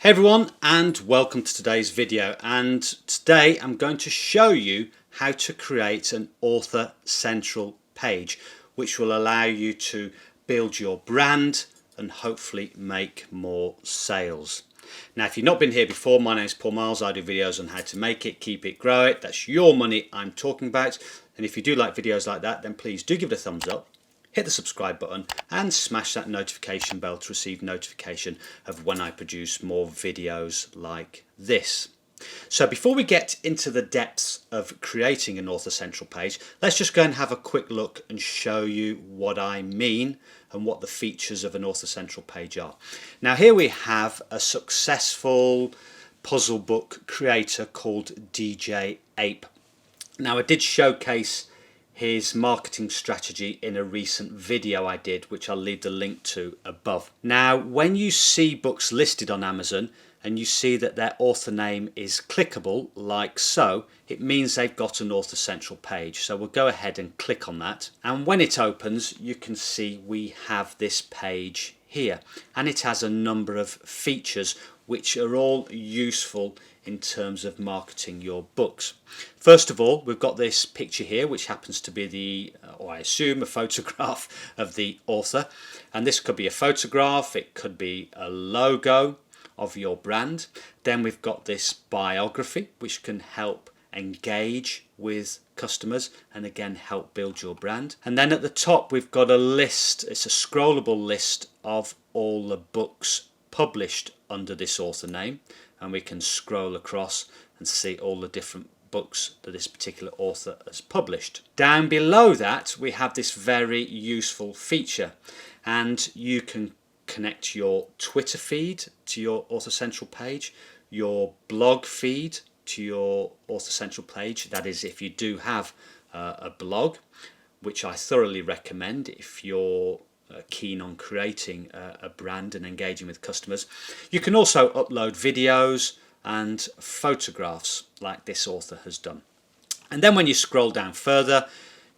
Hey everyone, and welcome to today's video. And today I'm going to show you how to create an author central page which will allow you to build your brand and hopefully make more sales. Now, if you've not been here before, my name is Marles. I do videos on how to make it, keep it, grow it. That's your money I'm talking about. And if you do like videos like that, then please do give it a thumbs up. Hit the subscribe button and smash that notification bell to receive notification of when I produce more videos like this. So before we get into the depths of creating an author central page, let's just go and have a quick look and show you what I mean and what the features of an author central page are. Now here we have a successful puzzle book creator called DJ Ape. Now I did showcase his marketing strategy in a recent video I did, which I'll leave the link to above. Now, when you see books listed on Amazon and you see that their author name is clickable, like so, it means they've got an author central page. So we'll go ahead and click on that. And when it opens, you can see we have this page here. And it has a number of features which are all useful in terms of marketing your books. First of all, we've got this picture here, which happens to be or I assume, a photograph of the author. And this could be a photograph, it could be a logo of your brand. Then we've got this biography, which can help engage with customers and again help build your brand. And then at the top we've got a list, it's a scrollable list of all the books published under this author name, and we can scroll across and see all the different books that this particular author has published. Down below that we have this very useful feature, and you can connect your Twitter feed to your author central page, your blog feed to your author central page, that is if you do have a blog, which I thoroughly recommend if you're keen on creating a brand and engaging with customers. You can also upload videos and photographs like this author has done. And then when you scroll down further,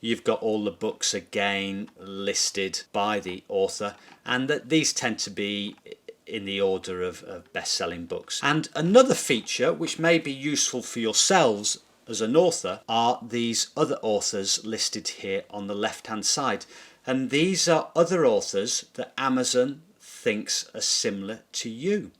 you've got all the books again listed by the author, and that these tend to be in the order of best-selling books. And another feature which may be useful for yourselves as an author are these other authors listed here on the left hand side. And these are other authors that Amazon thinks are similar to you.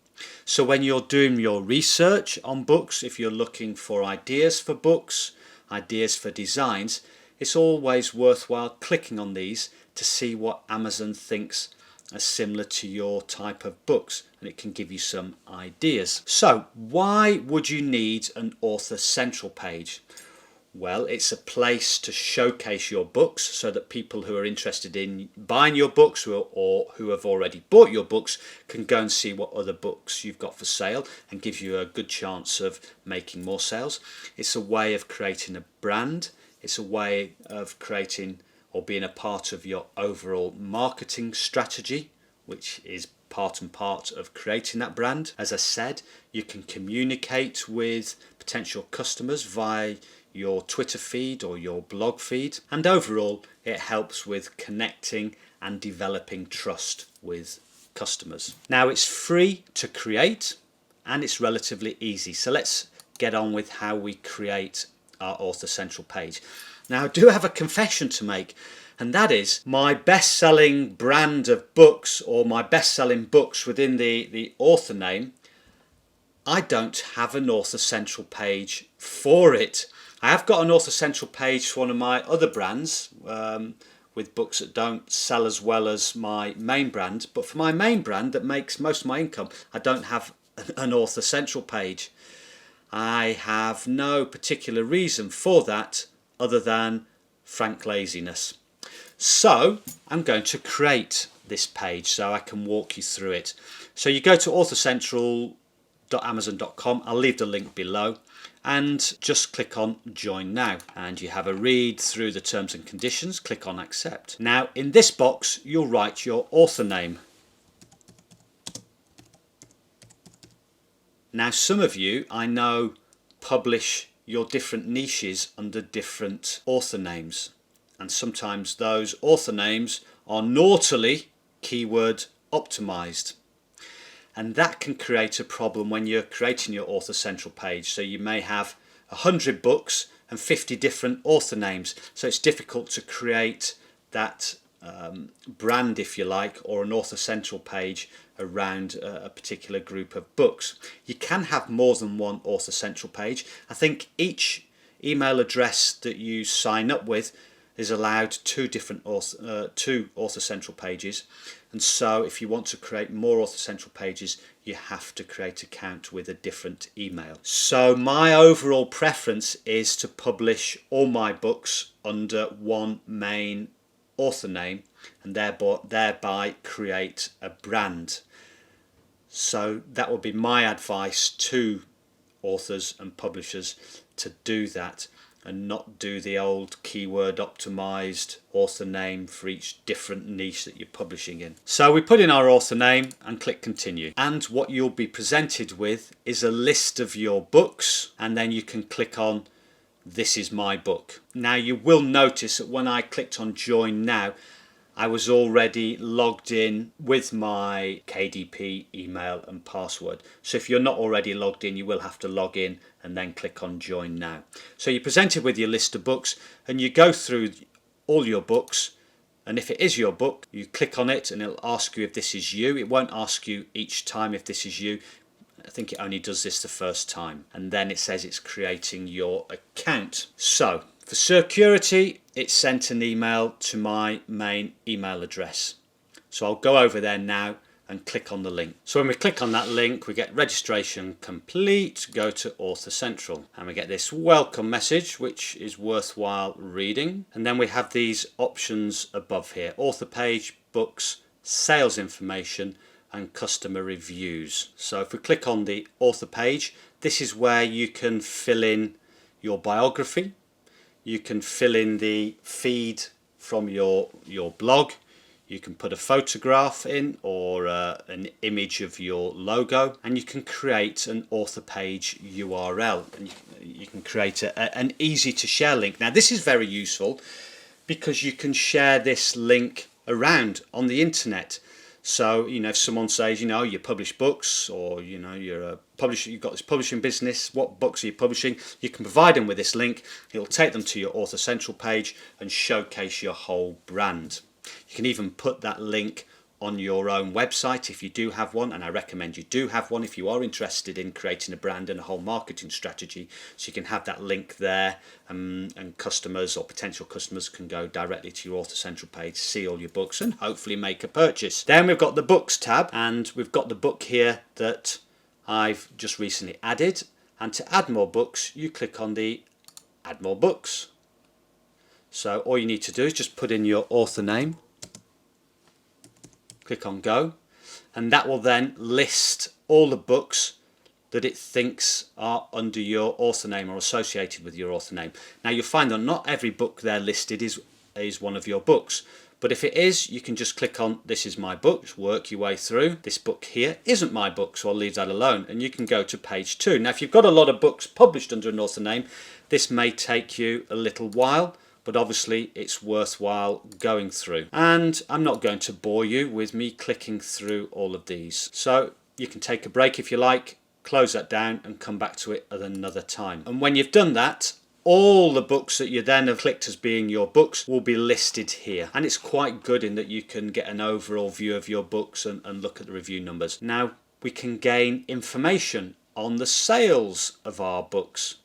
So when you're doing your research on books, if you're looking for ideas for books, ideas for designs, it's always worthwhile clicking on these to see what Amazon thinks are similar to your type of books, and it can give you some ideas. So why would you need an author central page? Well, it's a place to showcase your books so that people who are interested in buying your books or who have already bought your books can go and see what other books you've got for sale and gives you a good chance of making more sales. It's a way of creating a brand. It's a way of creating or being a part of your overall marketing strategy, which is part and part of creating that brand. As I said, you can communicate with potential customers via your Twitter feed or your blog feed, and overall it helps with connecting and developing trust with customers. Now it's free to create and it's relatively easy, so let's get on with how we create our author central page. Now I do have a confession to make, and that is my best-selling brand of books or my best-selling books within the author name, I don't have an author central page for it. I have got an author central page for one of my other brands with books that don't sell as well as my main brand, but for my main brand that makes most of my income, I don't have an author central page. I have no particular reason for that other than frank laziness. So I'm going to create this page so I can walk you through it. So you go to authorcentral.amazon.com, I'll leave the link below, and just click on join now, and you have a read through the terms and conditions. Click on accept. Now in this box you'll write your author name. Now some of you I know publish your different niches under different author names, and sometimes those author names are naughtily keyword optimized. and that can create a problem when you're creating your author central page. So you may have 100 books and 50 different author names, so it's difficult to create that brand, if you like, or an author central page around a particular group of books. You can have more than one author central page. I think each email address that you sign up with is allowed two author central pages, and so if you want to create more author central pages, you have to create an account with a different email. So my overall preference is to publish all my books under one main author name and thereby create a brand. So that would be my advice to authors and publishers, to do that and not do the old keyword optimized author name for each different niche that you're publishing in. So we put in our author name and click continue, and what you'll be presented with is a list of your books, and then you can click on this is my book. Now you will notice that when I clicked on join now, I was already logged in with my KDP email and password. So if you're not already logged in, you will have to log in and then click on join now. So you're presented with your list of books and you go through all your books, and if it is your book, you click on it and it'll ask you if this is you. It won't ask you each time if this is you. I think it only does this the first time, and then it says it's creating your account. So for security, it sent an email to my main email address. So I'll go over there now and click on the link. So when we click on that link, we get registration complete, go to Author Central, and we get this welcome message, which is worthwhile reading. And then we have these options above here: author page, books, sales information, and customer reviews. So if we click on the author page, this is where you can fill in your biography, you can fill in the feed from your blog, you can put a photograph in or an image of your logo, and you can create an author page URL, and you can create an easy to share link. Now this is very useful because you can share this link around on the internet. So, if someone says, you publish books, or, you're a publisher, you've got this publishing business, what books are you publishing? You can provide them with this link. It'll take them to your Author Central page and showcase your whole brand. You can even put that link on your own website if you do have one, and I recommend you do have one if you are interested in creating a brand and a whole marketing strategy, so you can have that link there, and customers or potential customers can go directly to your Author Central page, see all your books, and hopefully make a purchase. Then we've got the books tab, and we've got the book here that I've just recently added, and to add more books you click on the add more books. So all you need to do is just put in your author name, click on go, and that will then list all the books that it thinks are under your author name or associated with your author name. Now you'll find that not every book there listed is one of your books, but if it is, you can just click on this is my book, just work your way through. This book here isn't my book, so I'll leave that alone, and you can go to page 2. Now if you've got a lot of books published under an author name, this may take you a little while, but obviously it's worthwhile going through. And I'm not going to bore you with me clicking through all of these. So you can take a break if you like, close that down and come back to it at another time. And when you've done that, all the books that you then have clicked as being your books will be listed here. And it's quite good in that you can get an overall view of your books and look at the review numbers. Now we can gain information on the sales of our books,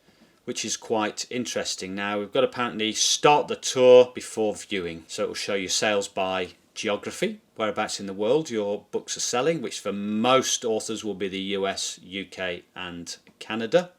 which is quite interesting. Now we've got to apparently start the tour before viewing, so it will show you sales by geography, whereabouts in the world your books are selling, which for most authors will be the US, UK and Canada,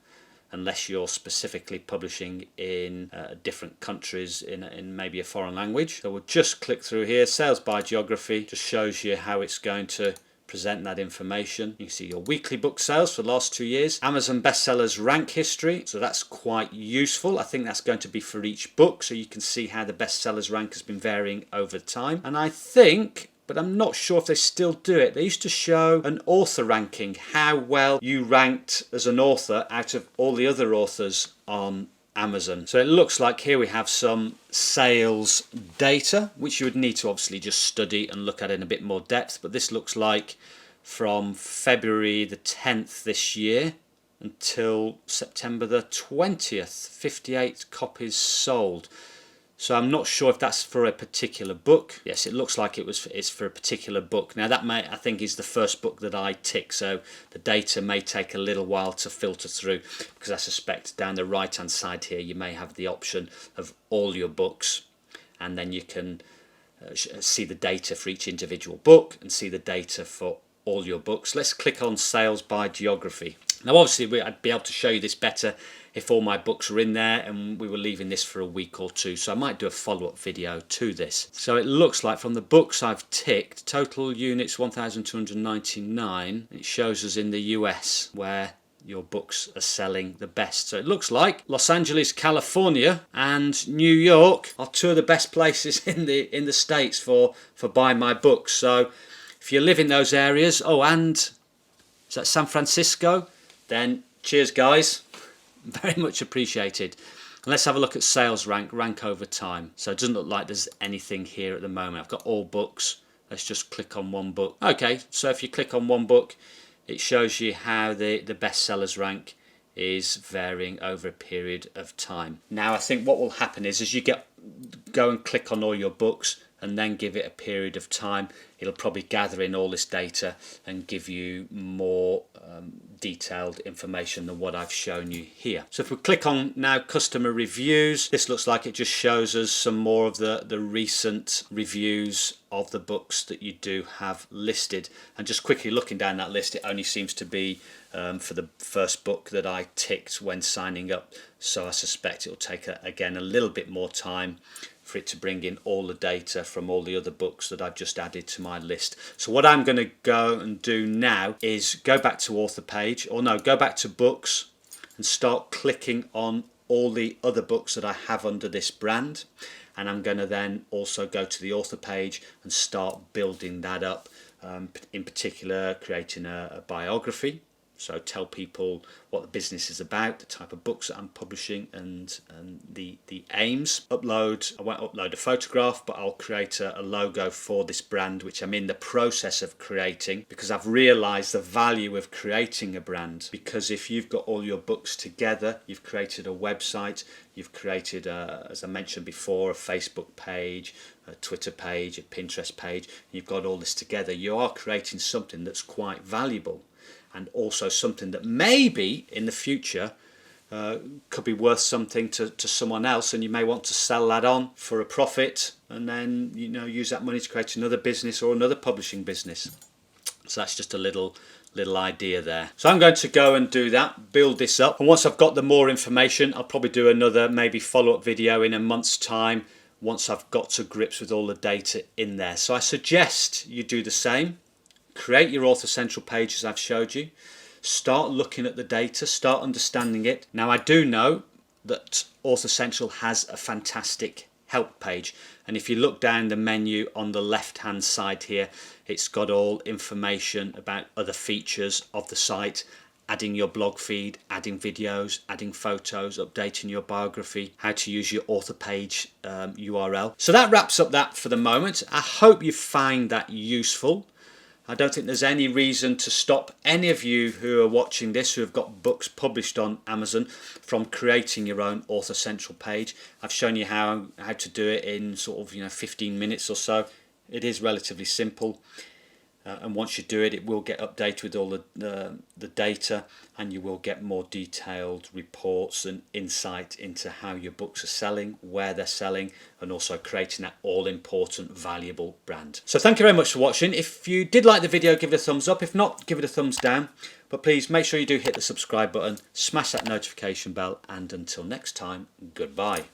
unless you're specifically publishing in different countries in maybe a foreign language. So we'll just click through here. Sales by geography just shows you how it's going to present that information. You can see your weekly book sales for the last 2 years, Amazon bestsellers rank history, so that's quite useful. I think that's going to be for each book, so you can see how the bestsellers rank has been varying over time. And I think, but I'm not sure if they still do it, they used to show an author ranking, how well you ranked as an author out of all the other authors on Amazon. So it looks like here we have some sales data, which you would need to obviously just study and look at in a bit more depth, but this looks like from February the 10th this year until September the 20th, 58 copies sold. So I'm not sure if that's for a particular book. Yes, it looks like it's for a particular book. Now that I think is the first book that I tick, so the data may take a little while to filter through, because I suspect down the right hand side here you may have the option of all your books, and then you can see the data for each individual book and see the data for all your books. Let's click on sales by geography. Now obviously I'd be able to show you this better if all my books were in there and we were leaving this for a week or two, so I might do a follow-up video to this. So it looks like from the books I've ticked, total units 1,299, it shows us in the US where your books are selling the best. So it looks like Los Angeles, California and New York are two of the best places in the States for buying my books. So if you live in those areas, oh, and is that San Francisco? Then cheers guys, very much appreciated. And let's have a look at sales rank over time. So it doesn't look like there's anything here at the moment. I've got all books. Let's just click on one book. Okay, so if you click on one book, it shows you how the bestsellers rank is varying over a period of time. Now I think what will happen is as you go and click on all your books and then give it a period of time, it'll probably gather in all this data and give you more detailed information than what I've shown you here. So if we click on now customer reviews, this looks like it just shows us some more of the recent reviews of the books that you do have listed. And just quickly looking down that list, it only seems to be for the first book that I ticked when signing up, so I suspect it'll take again a little bit more time for it to bring in all the data from all the other books that I've just added to my list. So what I'm going to go and do now is go back to author page, or no, go back to books and start clicking on all the other books that I have under this brand, and I'm going to then also go to the author page and start building that up, in particular creating a biography. So tell people what the business is about, the type of books that I'm publishing, and the aims. I won't upload a photograph, but I'll create a logo for this brand, which I'm in the process of creating, because I've realized the value of creating a brand. Because if you've got all your books together, you've created a website, you've created, as I mentioned before, a Facebook page, a Twitter page, a Pinterest page, you've got all this together, you are creating something that's quite valuable. And also something that maybe in the future could be worth something to someone else, and you may want to sell that on for a profit, and then use that money to create another business or another publishing business. So that's just a little idea there. So I'm going to go and do that, build this up, and once I've got the more information, I'll probably do another maybe follow-up video in a month's time once I've got to grips with all the data in there. So I suggest you do the same. Create your Author Central page as I've showed you. Start looking at the data, start understanding it. Now I do know that Author Central has a fantastic help page, and if you look down the menu on the left hand side here, it's got all information about other features of the site, adding your blog feed, adding videos, adding photos, updating your biography, how to use your author page URL. So that wraps up that for the moment. I hope you find that useful. I don't think there's any reason to stop any of you who are watching this, who have got books published on Amazon, from creating your own Author Central page. I've shown you how to do it in sort of 15 minutes or so. It is relatively simple, and once you do it, it will get updated with all the data, and you will get more detailed reports and insight into how your books are selling, where they're selling, and also creating that all-important valuable brand. So thank you very much for watching. If you did like the video, give it a thumbs up. If not, give it a thumbs down. But please make sure you do hit the subscribe button, smash that notification bell, and until next time, goodbye.